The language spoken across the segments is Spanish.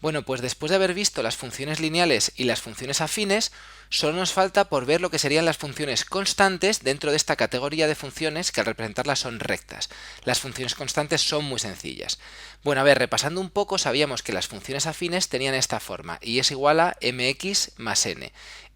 Bueno, pues después de haber visto las funciones lineales y las funciones afines, solo nos falta por ver lo que serían las funciones constantes dentro de esta categoría de funciones que al representarlas son rectas. Las funciones constantes son muy sencillas. Bueno, a ver, repasando un poco, sabíamos que las funciones afines tenían esta forma, y es igual a mx más n.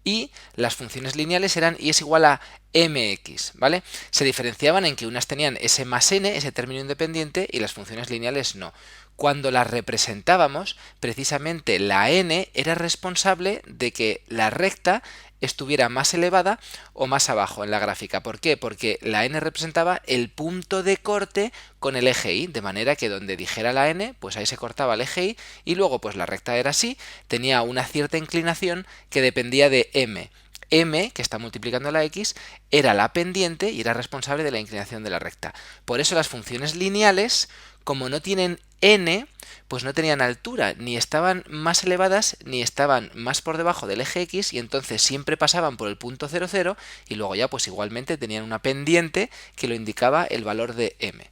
Y las funciones lineales eran y es igual a mx, ¿vale? Se diferenciaban en que unas tenían ese más n, ese término independiente, y las funciones lineales no. Cuando las representábamos, precisamente la n era responsable de que la recta estuviera más elevada o más abajo en la gráfica. ¿Por qué? Porque la n representaba el punto de corte con el eje y, de manera que donde dijera la n, pues ahí se cortaba el eje y luego pues la recta era así, tenía una cierta inclinación que dependía de m. M, que está multiplicando la x, era la pendiente y era responsable de la inclinación de la recta. Por eso las funciones lineales, como no tienen n, pues no tenían altura, ni estaban más elevadas ni estaban más por debajo del eje x, y entonces siempre pasaban por el punto 0, 0 y luego ya pues igualmente tenían una pendiente que lo indicaba el valor de m.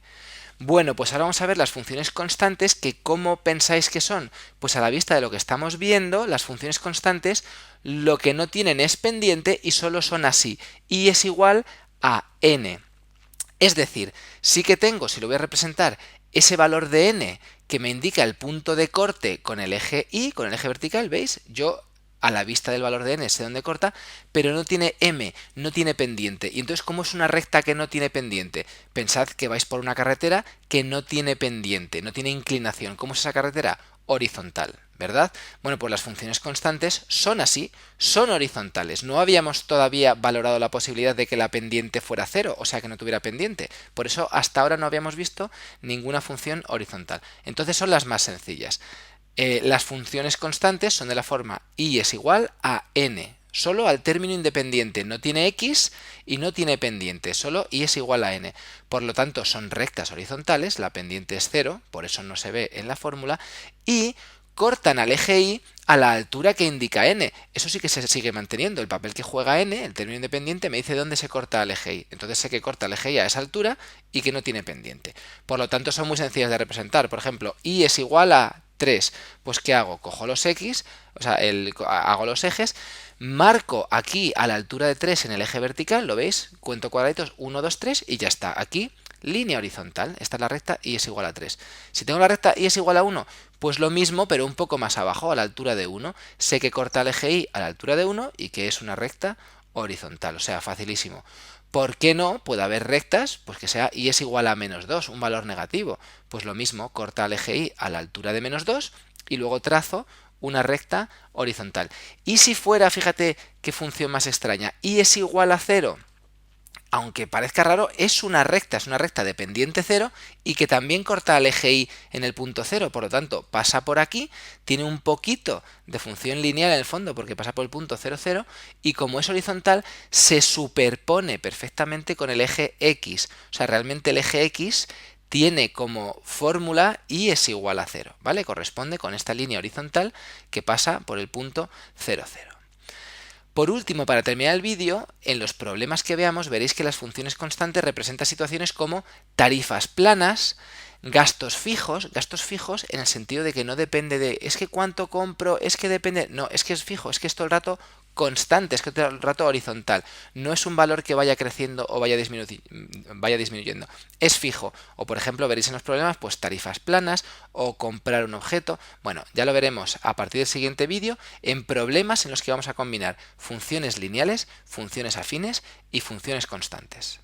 Bueno, pues ahora vamos a ver las funciones constantes, que ¿cómo pensáis que son? Pues a la vista de lo que estamos viendo, las funciones constantes lo que no tienen es pendiente y solo son así, y es igual a n. Es decir, sí que tengo, si lo voy a representar, ese valor de n que me indica el punto de corte con el eje y, con el eje vertical, ¿veis? Yo a la vista del valor de n sé dónde corta, pero no tiene m, no tiene pendiente. Y entonces, ¿cómo es una recta que no tiene pendiente? Pensad que vais por una carretera que no tiene pendiente, no tiene inclinación. ¿Cómo es esa carretera? Horizontal, ¿verdad? Bueno, pues las funciones constantes son así, son horizontales. No habíamos todavía valorado la posibilidad de que la pendiente fuera cero, o sea que no tuviera pendiente. Por eso hasta ahora no habíamos visto ninguna función horizontal. Entonces son las más sencillas. Las funciones constantes son de la forma y es igual a n, solo al término independiente, no tiene x y no tiene pendiente, solo y es igual a n. Por lo tanto, son rectas horizontales, la pendiente es 0, por eso no se ve en la fórmula, y cortan al eje y a la altura que indica n. Eso sí que se sigue manteniendo. El papel que juega n, el término independiente, me dice dónde se corta el eje y. Entonces sé que corta el eje y a esa altura y que no tiene pendiente. Por lo tanto, son muy sencillas de representar. Por ejemplo, y es igual a 3. Pues ¿qué hago? Cojo los x, o sea, hago los ejes, marco aquí a la altura de 3 en el eje vertical, ¿lo veis? Cuento cuadraditos, 1, 2, 3 y ya está. Aquí, línea horizontal. Esta es la recta y es igual a 3. Si tengo la recta y es igual a 1, pues lo mismo, pero un poco más abajo, a la altura de 1. Sé que corta el eje y a la altura de 1 y que es una recta horizontal, o sea, facilísimo. ¿Por qué no puede haber rectas? Pues que sea y es igual a menos 2, un valor negativo. Pues lo mismo, corta el eje y a la altura de menos 2 y luego trazo una recta horizontal. Y si fuera, fíjate qué función más extraña, y es igual a 0, aunque parezca raro, es una recta de pendiente 0 y que también corta el eje y en el punto 0, por lo tanto pasa por aquí, tiene un poquito de función lineal en el fondo porque pasa por el punto 0, 0 y como es horizontal se superpone perfectamente con el eje x, o sea, realmente el eje x tiene como fórmula y es igual a 0, ¿vale? Corresponde con esta línea horizontal que pasa por el punto 0, 0. Por último, para terminar el vídeo, en los problemas que veamos veréis que las funciones constantes representan situaciones como tarifas planas, gastos fijos en el sentido de que no depende de, es que cuánto compro, es que depende, no, es que es fijo, es que es todo el rato constante, es que es todo el rato horizontal, no es un valor que vaya creciendo o vaya disminuyendo, es fijo. O por ejemplo veréis en los problemas pues tarifas planas o comprar un objeto. Bueno, ya lo veremos a partir del siguiente vídeo en problemas en los que vamos a combinar funciones lineales, funciones afines y funciones constantes.